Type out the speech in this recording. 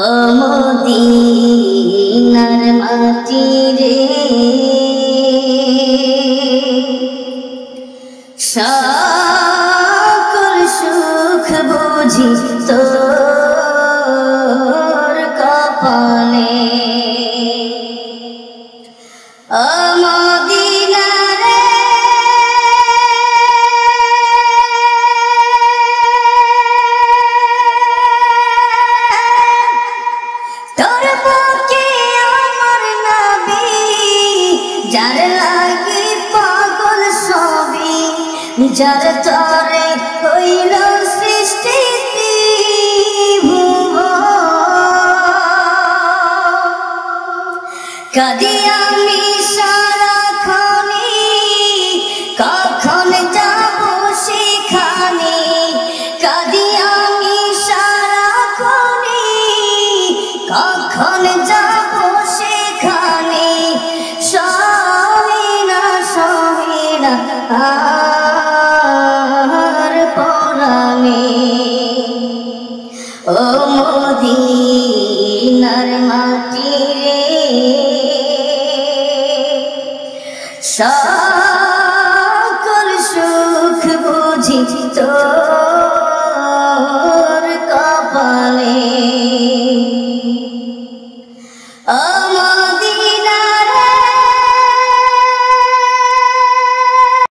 ও মদিনার মাটি রে সকল সুখ বুঝি তোর কপালে ও মদিনা রে তোর বুকে আমার নবী যার লাগি পাগল সবই যার তরে হইল সৃষ্টি কাঁদি আমি সারাক্ষণে কখন যাব সেখানে কাঁদি আমি সারাক্ষণে কখন যাব সেখানে সহে না আর পরাণে ও মদিনার মাটি রে সকল সুখ বুঝি তো